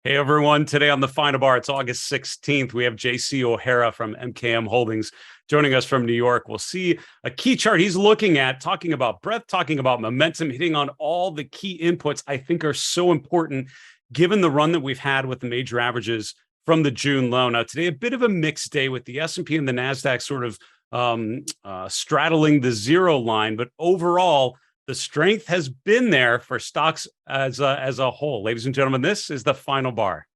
Hey everyone, today on the Final Bar, it's August 16th. We have JC O'Hara from MKM Holdings joining us from New York. We'll see a key chart he's looking at, talking about breadth, talking about momentum, hitting on all the key inputs I think are so important given the run that we've had with the major averages from the June low. Now today, a bit of a mixed day with the S&P and the NASDAQ sort of straddling the zero line, but overall, the strength has been there for stocks as a whole. Ladies and gentlemen, this is the Final Bar.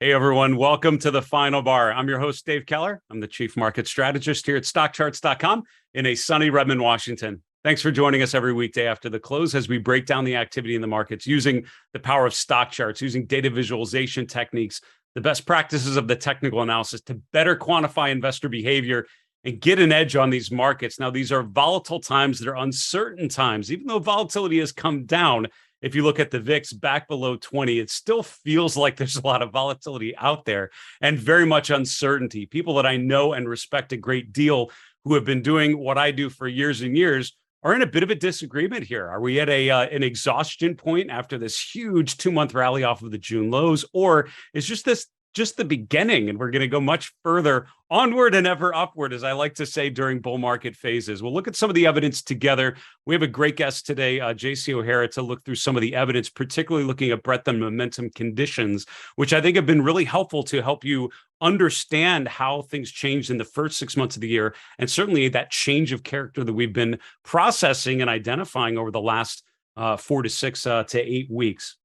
Hey everyone, welcome to the Final Bar. I'm your host, Dave Keller. I'm the Chief Market Strategist here at StockCharts.com in a sunny Redmond, Washington. Thanks for joining us every weekday after the close as we break down the activity in the markets using the power of stock charts, using data visualization techniques, the best practices of the technical analysis to better quantify investor behavior and get an edge on these markets. Now, these are volatile times. They're uncertain times. Even though volatility has come down, if you look at the VIX back below 20, it still feels like there's a lot of volatility out there and very much uncertainty. People that I know and respect a great deal who have been doing what I do for years and years are in a bit of a disagreement here. Are we at an exhaustion point after this huge 2-month rally off of the June lows, or is just the beginning, and we're going to go much further onward and ever upward, as I like to say during bull market phases? We'll look at some of the evidence together. We have a great guest today, JC O'Hara, to look through some of the evidence, particularly looking at breadth and momentum conditions, which I think have been really helpful to help you understand how things changed in the first 6 months of the year, and certainly that change of character that we've been processing and identifying over the last 4 to 6 to 8 weeks.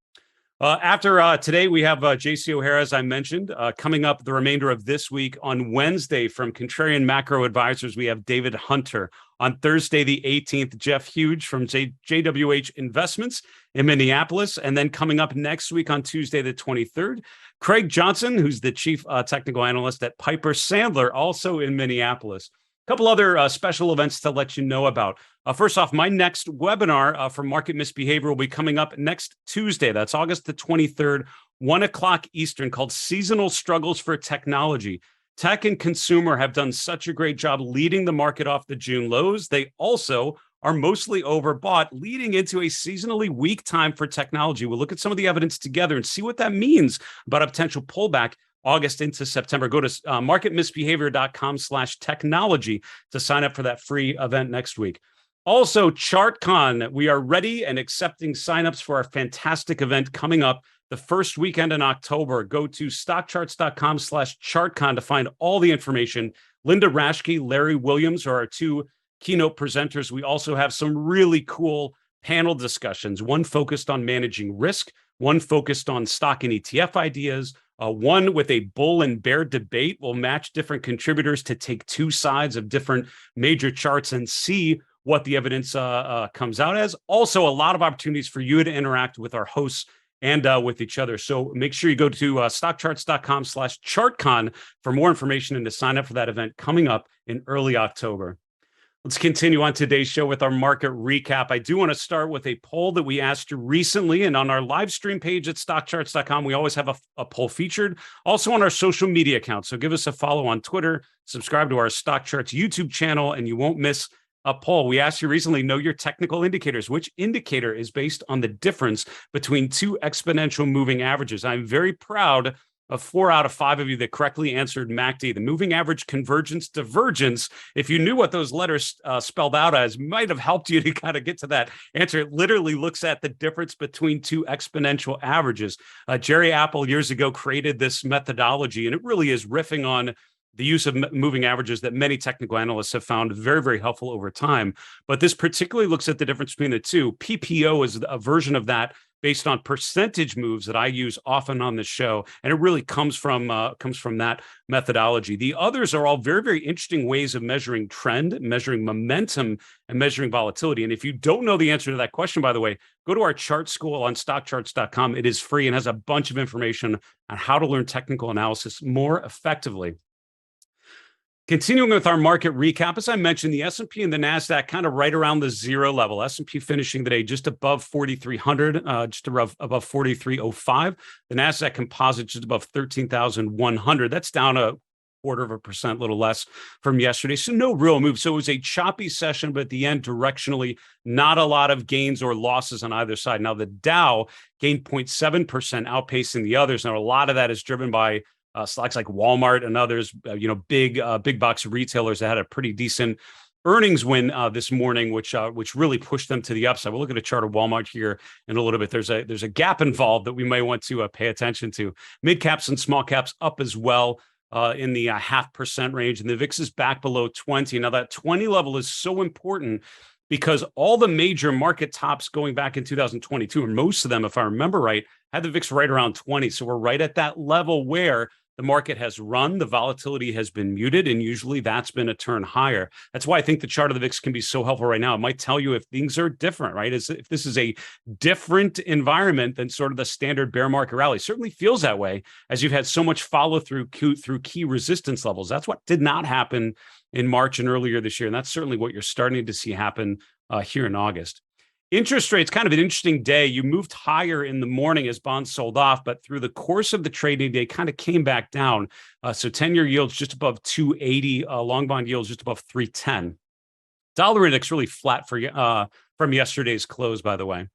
After today, we have JC O'Hara, as I mentioned, coming up the remainder of this week. On Wednesday, from Contrarian Macro Advisors, we have David Hunter. On Thursday, the 18th, Jeff Huge from JWH Investments in Minneapolis. And then coming up next week on Tuesday, the 23rd, Craig Johnson, who's the Chief Technical Analyst at Piper Sandler, also in Minneapolis. A couple other special events to let you know about. First off, my next webinar for market misbehavior will be coming up next Tuesday. That's August the 23rd, 1 o'clock Eastern, called Seasonal Struggles for Technology. Tech and consumer have done such a great job leading the market off the June lows. They also are mostly overbought, leading into a seasonally weak time for technology. We'll look at some of the evidence together and see what that means about a potential pullback August into September. Go to marketmisbehavior.com/technology to sign up for that free event next week. Also, ChartCon, we are ready and accepting signups for our fantastic event coming up the first weekend in October. Go to stockcharts.com/ChartCon to find all the information. Linda Raschke, Larry Williams are our two keynote presenters. We also have some really cool panel discussions, one focused on managing risk, one focused on stock and ETF ideas, one with a bull and bear debate. We'll match different contributors to take two sides of different major charts and see what the evidence comes out as. Also, a lot of opportunities for you to interact with our hosts and with each other. So make sure you go to stockcharts.com/ChartCon for more information and to sign up for that event coming up in early October. Let's continue on today's show with our market recap. I do want to start with a poll that we asked you recently, and on our live stream page at stockcharts.com, we always have a poll featured. Also on our social media accounts. So give us a follow on Twitter, subscribe to our Stock Charts YouTube channel, and you won't miss a poll. We asked you recently, know your technical indicators. Which indicator is based on the difference between two exponential moving averages? I'm very proud of 4 out of 5 of you that correctly answered MACD, the moving average convergence divergence. If you knew what those letters spelled out as, might have helped you to kind of get to that answer. It literally looks at the difference between two exponential averages. Jerry Apple years ago created this methodology, and it really is riffing on the use of moving averages that many technical analysts have found very, very helpful over time. But this particularly looks at the difference between the two. PPO is a version of that based on percentage moves that I use often on the show, and it really comes from that methodology. The others are all very, very interesting ways of measuring trend, measuring momentum, and measuring volatility. And if you don't know the answer to that question, by the way, go to our chart school on StockCharts.com. It is free and has a bunch of information on how to learn technical analysis more effectively. Continuing with our market recap, as I mentioned, the S&P and the NASDAQ kind of right around the zero level. S&P finishing today just above 4,300, just above 4,305. The NASDAQ composite just above 13,100. That's down a 0.25%, a little less from yesterday. So no real move. So it was a choppy session, but at the end, directionally, not a lot of gains or losses on either side. Now, the Dow gained 0.7%, outpacing the others. Now, a lot of that is driven by stocks like Walmart and others, big box retailers that had a pretty decent earnings win this morning, which really pushed them to the upside. We'll look at a chart of Walmart here in a little bit. There's a gap involved that we may want to pay attention to. Mid caps and small caps up as well in the 0.5% range, and the VIX is back below 20. Now that 20 level is so important because all the major market tops going back in 2022, and most of them, if I remember right, had the VIX right around 20. So we're right at that level where the market has run, the volatility has been muted, and usually that's been a turn higher. That's why I think the chart of the VIX can be so helpful right now. It might tell you if things are different, right? If this is a different environment than sort of the standard bear market rally. It certainly feels that way as you've had so much follow through key resistance levels. That's what did not happen in March and earlier this year. And that's certainly what you're starting to see happen here in August. Interest rates, kind of an interesting day. You moved higher in the morning as bonds sold off, but through the course of the trading day, kind of came back down. So 10-year yields just above 280, long bond yields just above 310. Dollar index really flat from yesterday's close, by the way.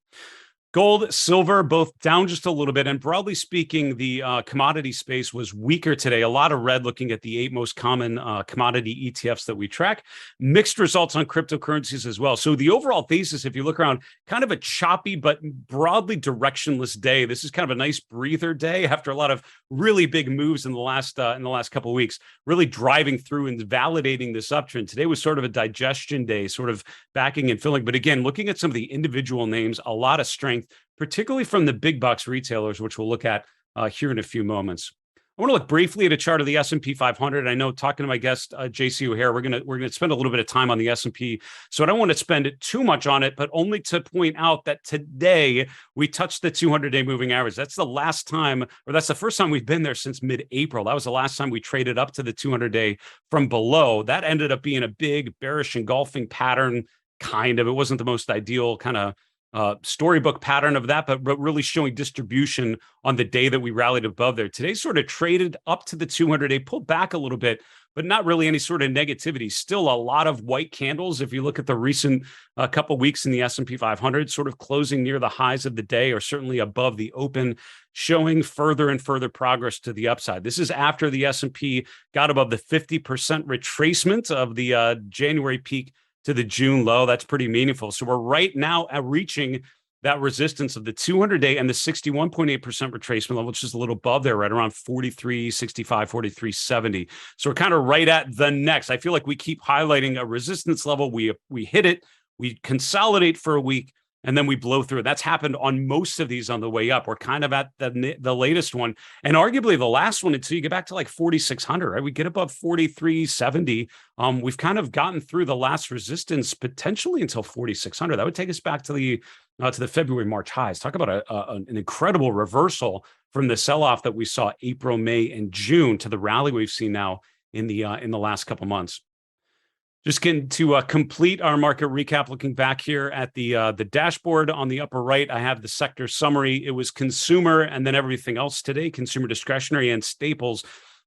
Gold, silver, both down just a little bit. And broadly speaking, the commodity space was weaker today. A lot of red looking at the 8 most common commodity ETFs that we track. Mixed results on cryptocurrencies as well. So the overall thesis, if you look around, kind of a choppy but broadly directionless day. This is kind of a nice breather day after a lot of really big moves in the last couple of weeks, really driving through and validating this uptrend. Today was sort of a digestion day, sort of backing and filling. But again, looking at some of the individual names, a lot of strength, particularly from the big box retailers, which we'll look at here in a few moments. I want to look briefly at a chart of the S&P 500. I know talking to my guest, JC O'Hare, we're gonna spend a little bit of time on the S&P. So I don't want to spend too much on it, but only to point out that today we touched the 200-day moving average. That's the last time, or that's the first time we've been there since mid-April. That was the last time we traded up to the 200-day from below. That ended up being a big bearish engulfing pattern, kind of. It wasn't the most ideal kind of storybook pattern of that, but really showing distribution on the day that we rallied above there. Today sort of traded up to the 200-day, pulled back a little bit, but not really any sort of negativity. Still a lot of white candles. If you look at the recent couple weeks in the S&P 500, sort of closing near the highs of the day or certainly above the open, showing further and further progress to the upside. This is after the S&P got above the 50% retracement of the January peak to the June low. That's pretty meaningful. So we're right now at reaching that resistance of the 200-day and the 61.8% retracement level, which is a little above there, right around 43.65, 43.70. So we're kind of right at the next. I feel like we keep highlighting a resistance level. We hit it, we consolidate for a week, and then we blow through it. That's happened on most of these on the way up. We're kind of at the latest one, and arguably the last one until you get back to like 4,600, right? We get above 43.70. We've kind of gotten through the last resistance potentially until 4,600. That would take us back to the February, March highs. Talk about an incredible reversal from the sell-off that we saw April, May, and June to the rally we've seen now in the last couple months. Just getting to complete our market recap, looking back here at the dashboard on the upper right, I have the sector summary. It was consumer and then everything else today, consumer discretionary and staples,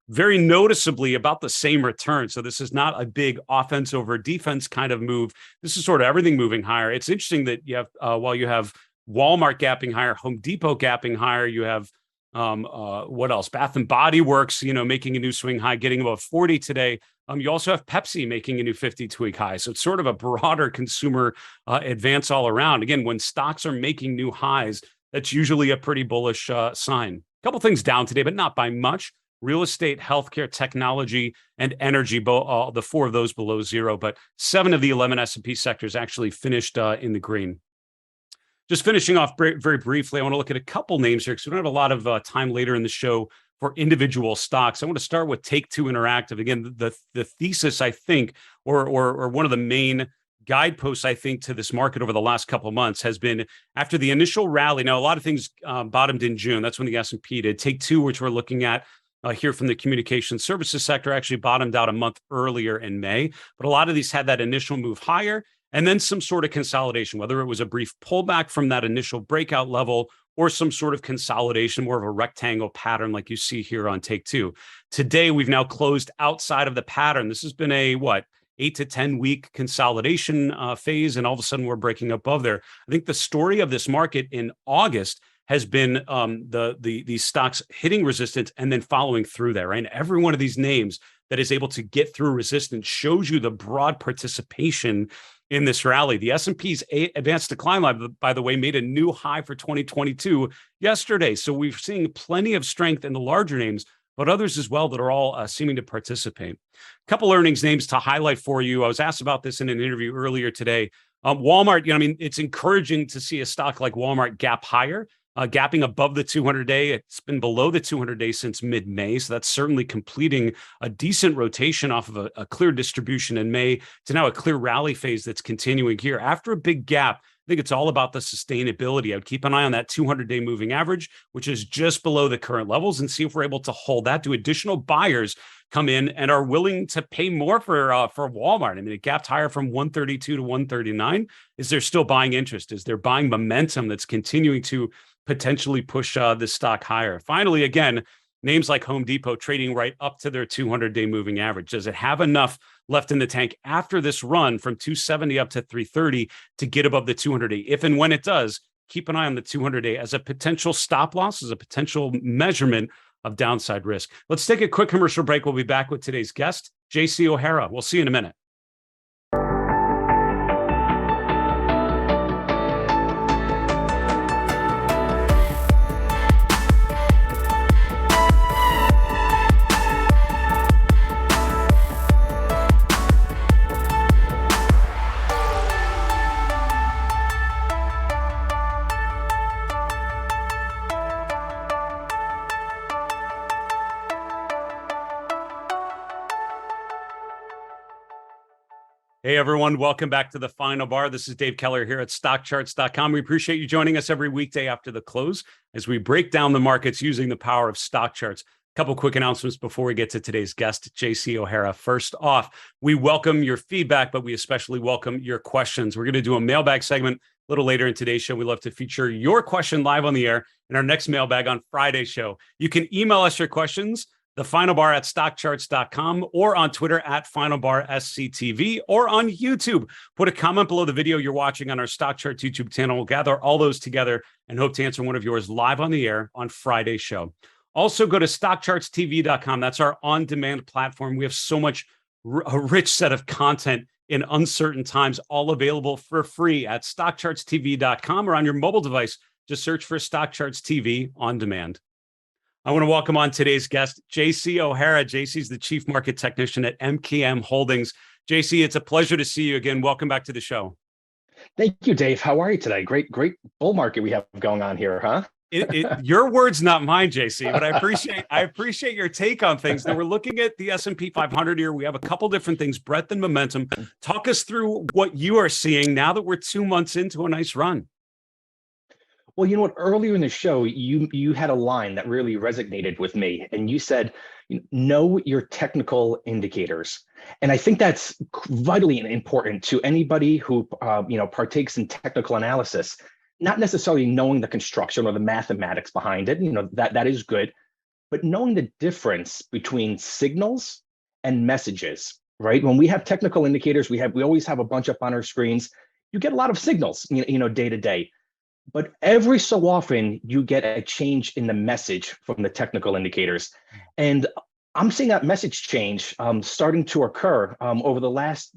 very noticeably about the same return. So this is not a big offense over defense kind of move. This is sort of everything moving higher. It's interesting that you have, while you have Walmart gapping higher, Home Depot gapping higher, you have what else? Bath and Body Works, making a new swing high, getting above 40 today. You also have Pepsi making a new 52-week high. So it's sort of a broader consumer advance all around. Again, when stocks are making new highs, that's usually a pretty bullish sign. A couple things down today, but not by much. Real estate, healthcare, technology, and energy, the 4 of those below zero, but 7 of the 11 S&P sectors actually finished in the green. Just finishing off very briefly, I want to look at a couple names here because we don't have a lot of time later in the show for individual stocks. I want to start with Take-Two Interactive. Again, the thesis, I think, or one of the main guideposts, I think, to this market over the last couple of months has been after the initial rally. Now, a lot of things bottomed in June. That's when the S&P did. Take-Two, which we're looking at here from the communication services sector, actually bottomed out a month earlier in May. But a lot of these had that initial move higher and then some sort of consolidation, whether it was a brief pullback from that initial breakout level or some sort of consolidation, more of a rectangle pattern like you see here on Take-Two. Today, we've now closed outside of the pattern. This has been a, 8 to 10 week consolidation phase, and all of a sudden we're breaking above there. I think the story of this market in August has been these stocks hitting resistance and then following through there, right? And every one of these names that is able to get through resistance shows you the broad participation in this rally. The S&P's advanced decline line, by the way, made a new high for 2022 yesterday. So we're seeing plenty of strength in the larger names, but others as well that are all seeming to participate. A couple earnings names to highlight for you. I was asked about this in an interview earlier today. Walmart, it's encouraging to see a stock like Walmart gap higher, gapping above the 200-day. It's been below the 200-day since mid-May, so that's certainly completing a decent rotation off of a clear distribution in May to now a clear rally phase that's continuing here. After a big gap, I think it's all about the sustainability. I would keep an eye on that 200-day moving average, which is just below the current levels, and see if we're able to hold that. Do additional buyers come in and are willing to pay more for Walmart? I mean, it gapped higher from 132 to 139. Is there still buying interest? Is there buying momentum that's continuing to potentially push this stock higher? Finally, again, names like Home Depot trading right up to their 200-day moving average. Does it have enough left in the tank after this run from 270 up to 330 to get above the 200-day? If and when it does, keep an eye on the 200-day as a potential stop loss, as a potential measurement of downside risk. Let's take a quick commercial break. We'll be back with today's guest, JC O'Hara. We'll see you in a minute. Hey, everyone. Welcome back to the Final Bar. This is Dave Keller here at StockCharts.com. We appreciate you joining us every weekday after the close as we break down the markets using the power of stock charts. A couple quick announcements before we get to today's guest, JC O'Hara. First off, we welcome your feedback, but we especially welcome your questions. We're going to do a mailbag segment a little later in today's show. We love to feature your question live on the air in our next mailbag on Friday's show. You can email us your questions, thefinalbar at stockcharts.com, or on Twitter at FinalBarSCTV, or on YouTube. Put a comment below the video you're watching on our Stock Charts YouTube channel. We'll gather all those together and hope to answer one of yours live on the air on Friday's show. Also, go to StockChartsTV.com. That's our on-demand platform. We have so much, a rich set of content in uncertain times, all available for free at StockChartsTV.com, or on your mobile device. Just search for Stock Charts TV on demand. I want to welcome on today's guest, JC O'Hara. JC's the Chief Market Technician at MKM Holdings. JC, it's a pleasure to see you again. Welcome back to the show. Thank you, Dave. How are you today? Great bull market we have going on here, huh? Your words, not mine, JC, but I appreciate your take on things. Now, we're looking at the S&P 500 here. We have a couple different things, breadth and momentum. Talk us through what you are seeing now that we're 2 months into a nice run. Well, you know what? Earlier in the show, you had a line that really resonated with me, and you said, know your technical indicators. And I think that's vitally important to anybody who partakes in technical analysis. Not necessarily knowing the construction or the mathematics behind it, that is good, but knowing the difference between signals and messages, right? When we have technical indicators, we always have a bunch up on our screens. You get a lot of signals, day to day. But every so often, you get a change in the message from the technical indicators. And I'm seeing that message change starting to occur over the last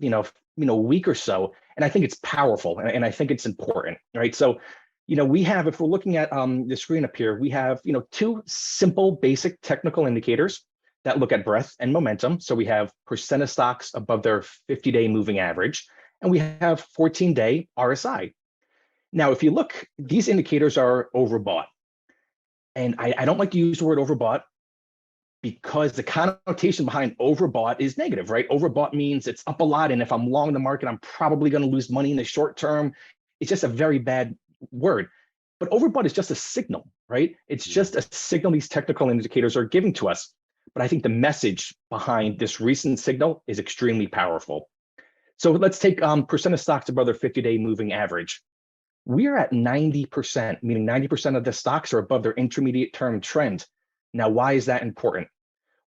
week or so. And I think it's powerful, and I think it's important, right? So, we have, if we're looking at the screen up here, we have, two simple basic technical indicators that look at breadth and momentum. So we have percent of stocks above their 50-day moving average, and we have 14-day RSI. Now, if you look, these indicators are overbought. And I don't like to use the word overbought because the connotation behind overbought is negative, right? Overbought means it's up a lot. And if I'm long the market, I'm probably going to lose money in the short term. It's just a very bad word. But overbought is just a signal, right? It's just a signal these technical indicators are giving to us. But I think the message behind this recent signal is extremely powerful. So let's take percent of stocks above their 50-day moving average. We are at 90%, meaning 90% of the stocks are above their intermediate term trend. Now, why is that important?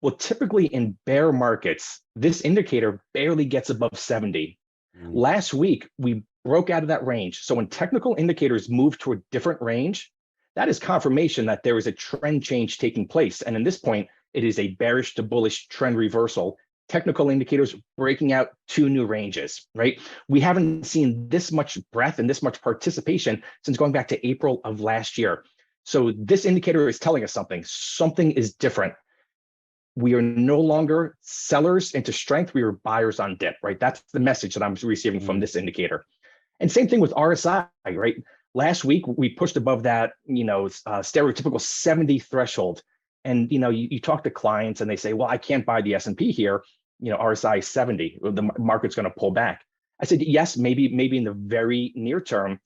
Well, typically in bear markets, this indicator barely gets above 70. Last week, we broke out of that range. So when technical indicators move to a different range, that is confirmation that there is a trend change taking place. And in this point, it is a bearish to bullish trend reversal. Technical indicators breaking out two new ranges, right? We haven't seen this much breadth and this much participation since going back to April of last year. So this indicator is telling us something. Something is different. We are no longer sellers into strength. We are buyers on dip, right? That's the message that I'm receiving from this indicator. And same thing with RSI, right? Last week, we pushed above that, stereotypical 70 threshold. And, you talk to clients and they say, well, I can't buy the S&P here. RSI is 70, the market's going to pull back. I said, yes, maybe in the very near term,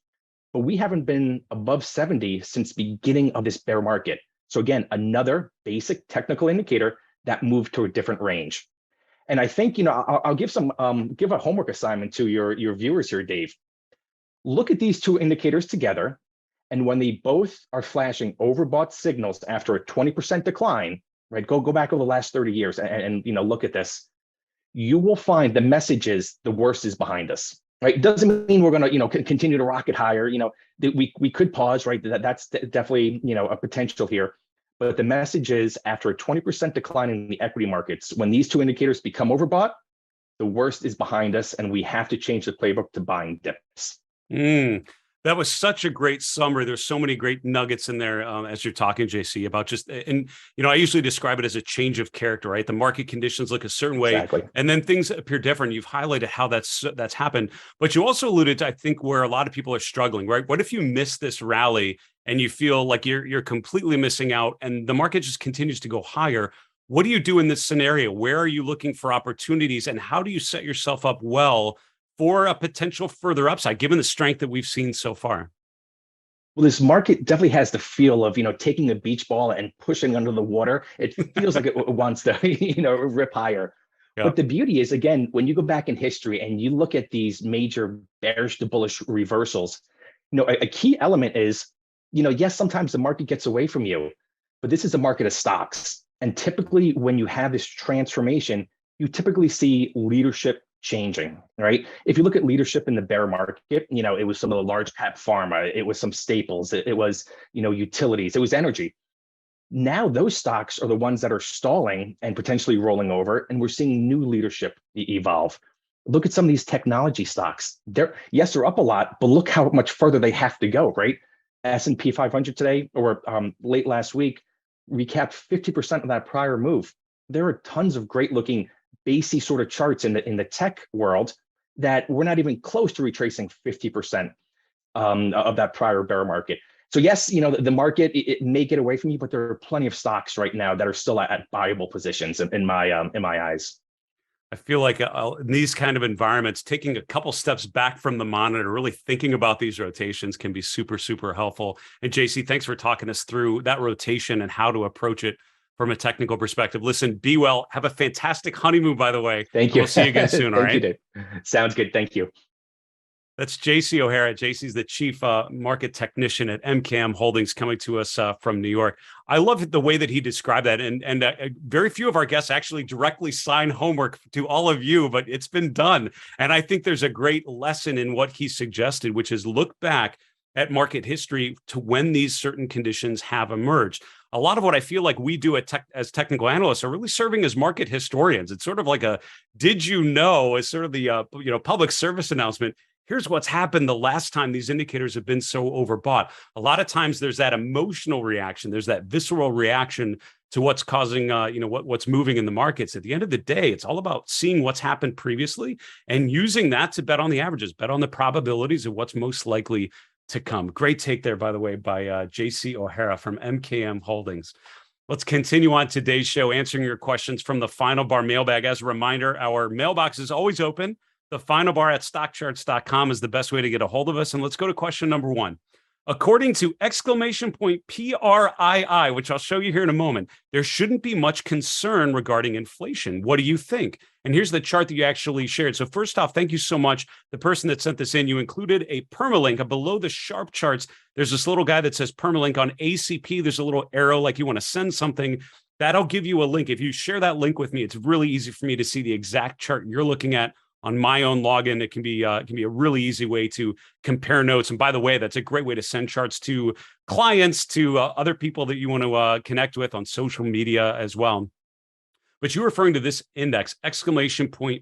but we haven't been above 70 since beginning of this bear market. So again, another basic technical indicator that moved to a different range. And I think, I'll give give a homework assignment to your viewers here, Dave. Look at these two indicators together. And when they both are flashing overbought signals after a 20% decline, right? Go back over the last 30 years and look at this. You will find the message is the worst is behind us, right? It doesn't mean we're going to, continue to rocket higher. We could pause, right? That's definitely, a potential here. But the message is after a 20% decline in the equity markets, when these two indicators become overbought, the worst is behind us and we have to change the playbook to buying dips. That was such a great summary. There's so many great nuggets in there as you're talking, JC, about just, and, I usually describe it as a change of character, right? The market conditions look a certain way, Exactly. And then things appear different. You've highlighted how that's happened, but you also alluded to, I think, where a lot of people are struggling, right? What if you miss this rally and you feel like you're completely missing out and the market just continues to go higher? What do you do in this scenario? Where are you looking for opportunities and how do you set yourself up well for a potential further upside, given the strength that we've seen so far? Well, this market definitely has the feel of, taking a beach ball and pushing under the water. It feels like it wants to, rip higher. Yep. But the beauty is, again, when you go back in history and you look at these major bearish to bullish reversals, a key element is, yes, sometimes the market gets away from you, but this is a market of stocks. And typically when you have this transformation, you typically see leadership changing, right? If you look at leadership in the bear market, it was some of the large cap pharma, it was some staples, it was, utilities, it was energy. Now those stocks are the ones that are stalling and potentially rolling over, and we're seeing new leadership evolve. Look at some of these technology stocks. They're up a lot, but look how much further they have to go, right? S&P 500 today, or late last week, recapped 50% of that prior move. There are tons of great looking basey sort of charts in the tech world that we're not even close to retracing 50% of that prior bear market. So yes, the market, it may get away from you, but there are plenty of stocks right now that are still at buyable positions in my eyes. I feel like in these kind of environments, taking a couple steps back from the monitor, really thinking about these rotations can be super, super helpful. And JC, thanks for talking us through that rotation and how to approach it from a technical perspective. Listen, be well. Have a fantastic honeymoon, by the way. Thank you. We'll see you again soon. All right. Thank you, Dave. Sounds good. Thank you. That's JC O'Hara. JC's the chief market technician at MKM Holdings, coming to us from New York. I love the way that he described that. And very few of our guests actually directly sign homework to all of you, but it's been done. And I think there's a great lesson in what he suggested, which is look back at market history to when these certain conditions have emerged. A lot of what I feel like we do as technical analysts are really serving as market historians. It's sort of like a, did you know, as sort of the public service announcement. Here's what's happened the last time these indicators have been so overbought. A lot of times there's that emotional reaction. There's that visceral reaction to what's causing, what's moving in the markets. At the end of the day, it's all about seeing what's happened previously and using that to bet on the averages, bet on the probabilities of what's most likely to come. Great take there, by the way, by JC O'Hara from MKM Holdings. Let's continue on today's show, answering your questions from the Final Bar mailbag. As a reminder, our mailbox is always open. The Final Bar at StockCharts.com is the best way to get a hold of us. And let's go to question number one. According to !PRII, which I'll show you here in a moment, there shouldn't be much concern regarding inflation. What do you think? And here's the chart that you actually shared. So first off, thank you so much. The person that sent this in, you included a permalink below the sharp charts. There's this little guy that says permalink on ACP. There's a little arrow like you want to send something. That'll give you a link. If you share that link with me, it's really easy for me to see the exact chart you're looking at on my own login. It can be a really easy way to compare notes. And by the way, that's a great way to send charts to clients, to other people that you want to connect with on social media as well. But you're referring to this index, !PRII.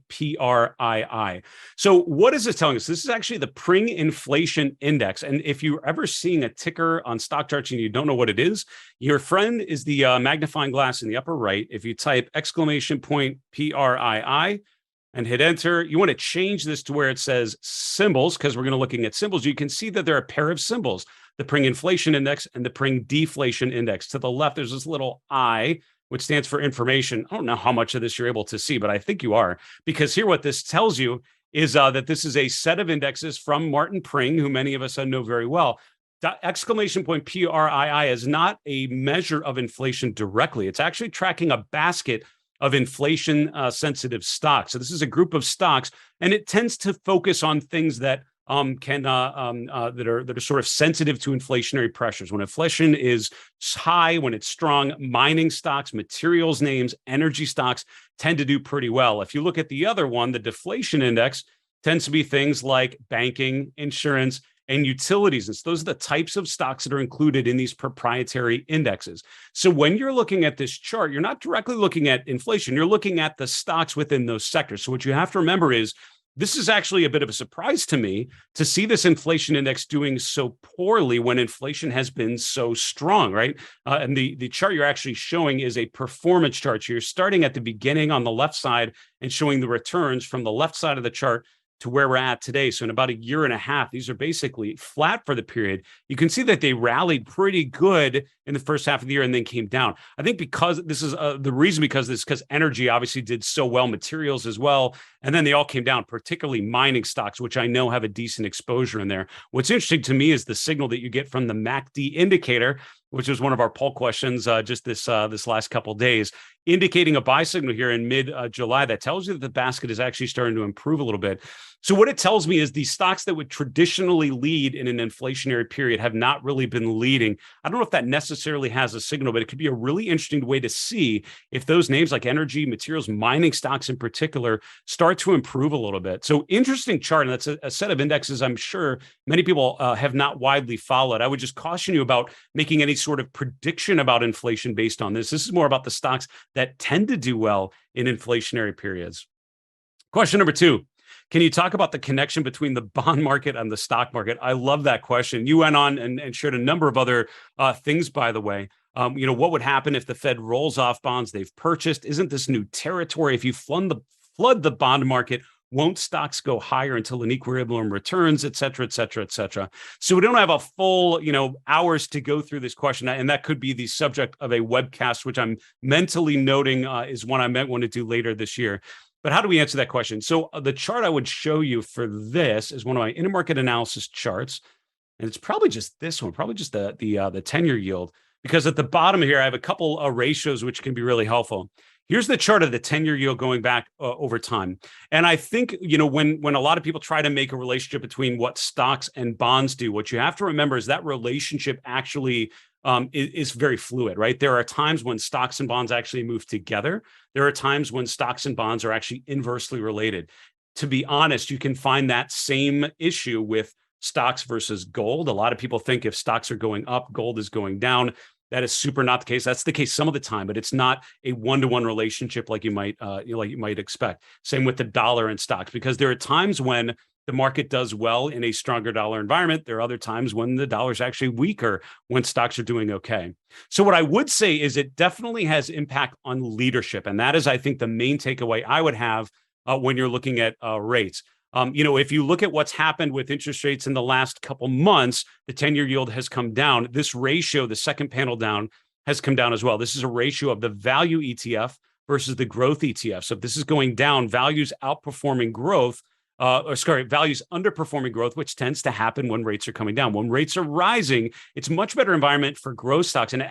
So what is this telling us? This is actually the PRII inflation index. And if you're ever seeing a ticker on StockCharts and you don't know what it is, your friend is the magnifying glass in the upper right. If you type !PRII, and hit enter, you want to change this to where it says symbols, because we're going to looking at symbols. You can see that there are a pair of symbols, the PRII inflation index and the PRII deflation index. To the left, there's this little I, which stands for information. I don't know how much of this you're able to see, but I think you are, because here what this tells you is that this is a set of indexes from Martin Pring, who many of us know very well. !PRII is not a measure of inflation directly. It's actually tracking a basket of inflation sensitive stocks. So this is a group of stocks, and it tends to focus on things that that are sort of sensitive to inflationary pressures. When inflation is high, when it's strong, mining stocks, materials names, energy stocks tend to do pretty well. If you look at the other one, the deflation index tends to be things like banking, insurance, and utilities. And so those are the types of stocks that are included in these proprietary indexes. So when you're looking at this chart, you're not directly looking at inflation, you're looking at the stocks within those sectors. So what you have to remember is this is actually a bit of a surprise to me to see this inflation index doing so poorly when inflation has been so strong, right? And the chart you're actually showing is a performance chart. So you're starting at the beginning on the left side and showing the returns from the left side of the chart to where we're at today. So in about a year and a half, these are basically flat for the period. You can see that they rallied pretty good in the first half of the year and then came down. I think because this is the reason because energy obviously did so well, materials as well, and then they all came down, particularly mining stocks, which I know have a decent exposure in there. What's interesting to me is the signal that you get from the MACD indicator, which was one of our poll questions just this last couple of days, indicating a buy signal here in mid-July that tells you that the basket is actually starting to improve a little bit. So what it tells me is these stocks that would traditionally lead in an inflationary period have not really been leading. I don't know if that necessarily has a signal, but it could be a really interesting way to see if those names like energy, materials, mining stocks in particular start to improve a little bit. So interesting chart, and that's a set of indexes I'm sure many people have not widely followed. I would just caution you about making any sort of prediction about inflation based on this. This is more about the stocks that tend to do well in inflationary periods. Question number two. Can you talk about the connection between the bond market and the stock market? I love that question. You went on and shared a number of other things, by the way. What would happen if the Fed rolls off bonds they've purchased? Isn't this new territory? If you flood the bond market, won't stocks go higher until an equilibrium returns, et cetera, et cetera, et cetera? So we don't have a full, hours to go through this question. And that could be the subject of a webcast, which I'm mentally noting is one I might want to do later this year. But how do we answer that question? So the chart I would show you for this is one of my intermarket analysis charts. And it's probably just this one, probably just the 10-year yield, because at the bottom here, I have a couple of ratios which can be really helpful. Here's the chart of the 10-year yield going back over time. And I think, when a lot of people try to make a relationship between what stocks and bonds do, what you have to remember is that relationship actually is very fluid, right? There are times when stocks and bonds actually move together. There are times when stocks and bonds are actually inversely related. To be honest, you can find that same issue with stocks versus gold. A lot of people think if stocks are going up, gold is going down. That is super not the case. That's the case some of the time, but it's not a one-to-one relationship like you might expect. Same with the dollar and stocks, because there are times when the market does well in a stronger dollar environment. There are other times when the dollar is actually weaker, when stocks are doing okay. So what I would say is it definitely has impact on leadership. And that is, I think, the main takeaway I would have when you're looking at rates. If you look at what's happened with interest rates in the last couple months, the 10-year yield has come down. This ratio, the second panel down, has come down as well. This is a ratio of the value ETF versus the growth ETF. So if this is going down, values outperforming growth, values underperforming growth, which tends to happen when rates are coming down. When rates are rising, it's a much better environment for growth stocks. And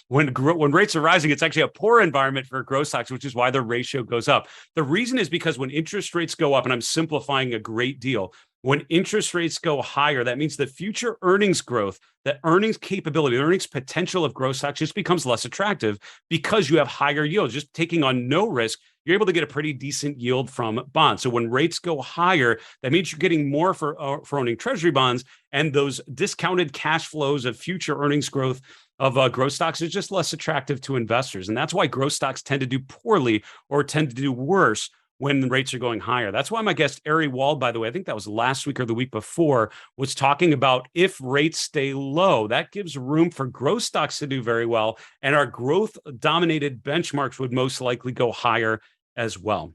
when rates are rising, it's actually a poor environment for growth stocks, which is why the ratio goes up. The reason is because when interest rates go up, and I'm simplifying a great deal, when interest rates go higher, that means the future earnings growth, the earnings capability, the earnings potential of growth stocks just becomes less attractive because you have higher yields. Just taking on no risk, you're able to get a pretty decent yield from bonds. So when rates go higher, that means you're getting more for owning treasury bonds, and those discounted cash flows of future earnings growth of growth stocks is just less attractive to investors. And that's why growth stocks tend to do poorly or tend to do worse when the rates are going higher. That's why my guest, Ari Wald, by the way, I think that was last week or the week before, was talking about if rates stay low, that gives room for growth stocks to do very well. And our growth-dominated benchmarks would most likely go higher as well.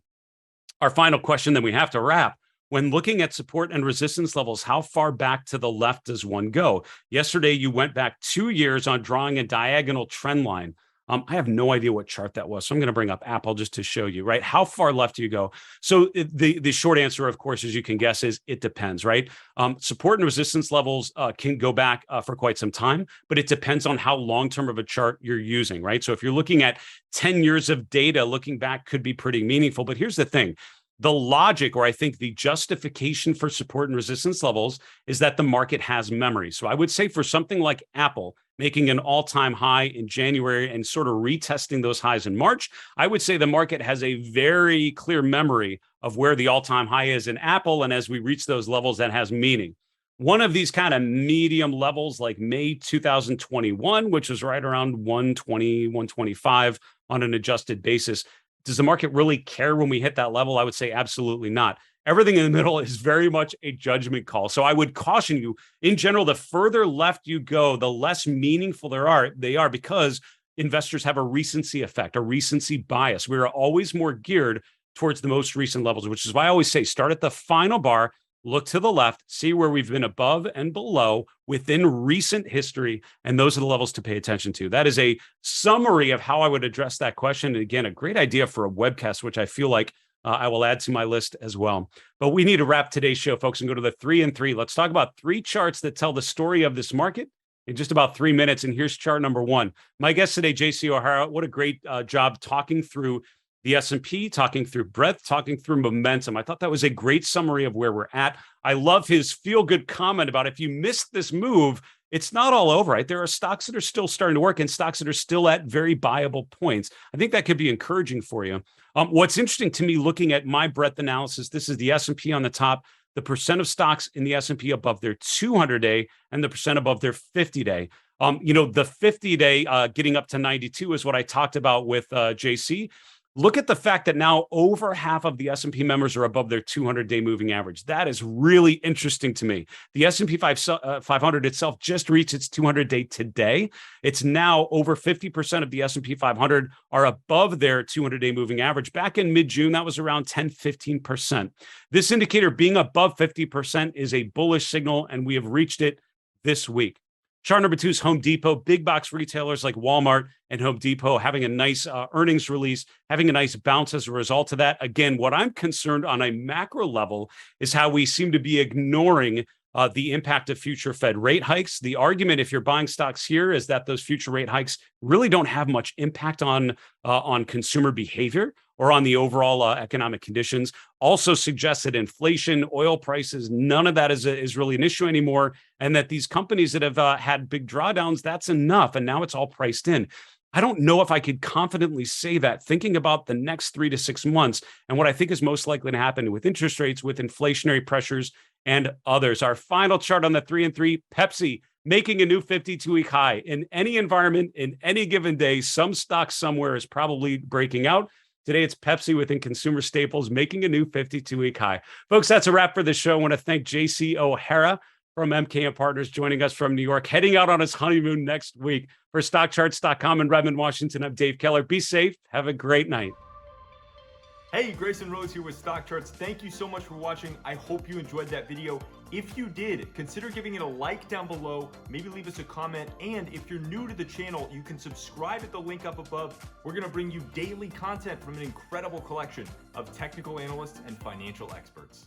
Our final question, then we have to wrap. When looking at support and resistance levels, how far back to the left does one go? Yesterday, you went back 2 years on drawing a diagonal trend line. I have no idea what chart that was, so I'm going to bring up Apple just to show you, right? How far left do you go? So the short answer, of course, as you can guess, is it depends, right? Support and resistance levels can go back for quite some time, but it depends on how long-term of a chart you're using, right? So if you're looking at 10 years of data, looking back could be pretty meaningful. But here's the thing. The logic, or I think the justification for support and resistance levels, is that the market has memory. So I would say for something like Apple, making an all-time high in January and sort of retesting those highs in March, I would say the market has a very clear memory of where the all-time high is in Apple. And as we reach those levels, that has meaning. One of these kind of medium levels like May 2021, which was right around 120, 125 on an adjusted basis. Does the market really care when we hit that level? I would say absolutely not. Everything in the middle is very much a judgment call. So I would caution you, in general, the further left you go, the less meaningful they are because investors have a recency effect, a recency bias. We are always more geared towards the most recent levels, which is why I always say start at the final bar, look to the left, see where we've been above and below within recent history, and those are the levels to pay attention to. That is a summary of how I would address that question. And again, a great idea for a webcast, which I feel like I will add to my list as well. But we need to wrap today's show, folks, and go to the 3 and 3. Let's talk about 3 charts that tell the story of this market in just about 3 minutes. And here's chart number 1. My guest today, JC O'Hara, what a great job talking through the S&P, talking through breadth, talking through momentum. I thought that was a great summary of where we're at. I love his feel-good comment about if you missed this move, it's not all over, right? There are stocks that are still starting to work and stocks that are still at very buyable points. I think that could be encouraging for you. What's interesting to me looking at my breadth analysis, this is the S&P on the top, the percent of stocks in the S&P above their 200-day and the percent above their 50-day. The 50-day getting up to 92 is what I talked about with JC. Look at the fact that now over half of the S&P members are above their 200-day moving average. That is really interesting to me. The S&P 500 itself just reached its 200-day today. It's now over 50% of the S&P 500 are above their 200-day moving average. Back in mid-June, that was around 10-15%. This indicator being above 50% is a bullish signal, and we have reached it this week. Chart number 2 is Home Depot. Big box retailers like Walmart and Home Depot having a nice earnings release, having a nice bounce as a result of that. Again, what I'm concerned on a macro level is how we seem to be ignoring the impact of future Fed rate hikes. The argument, if you're buying stocks here, is that those future rate hikes really don't have much impact on consumer behavior or on the overall economic conditions. Also suggests that inflation, oil prices, none of that is really an issue anymore, and that these companies that have had big drawdowns, that's enough, and now it's all priced in. I don't know if I could confidently say that, thinking about the next 3 to 6 months and what I think is most likely to happen with interest rates, with inflationary pressures, and others. Our final chart on the 3 and 3, Pepsi making a new 52-week high. In any environment, in any given day, some stock somewhere is probably breaking out. Today, it's Pepsi within consumer staples making a new 52-week high. Folks, that's a wrap for the show. I want to thank JC O'Hara from MKM Partners joining us from New York, heading out on his honeymoon next week. For StockCharts.com in Redmond, Washington, I'm Dave Keller. Be safe. Have a great night. Hey, Grayson Rose here with StockCharts. Thank you so much for watching. I hope you enjoyed that video. If you did, consider giving it a like down below, maybe leave us a comment, and if you're new to the channel, you can subscribe at the link up above. We're gonna bring you daily content from an incredible collection of technical analysts and financial experts.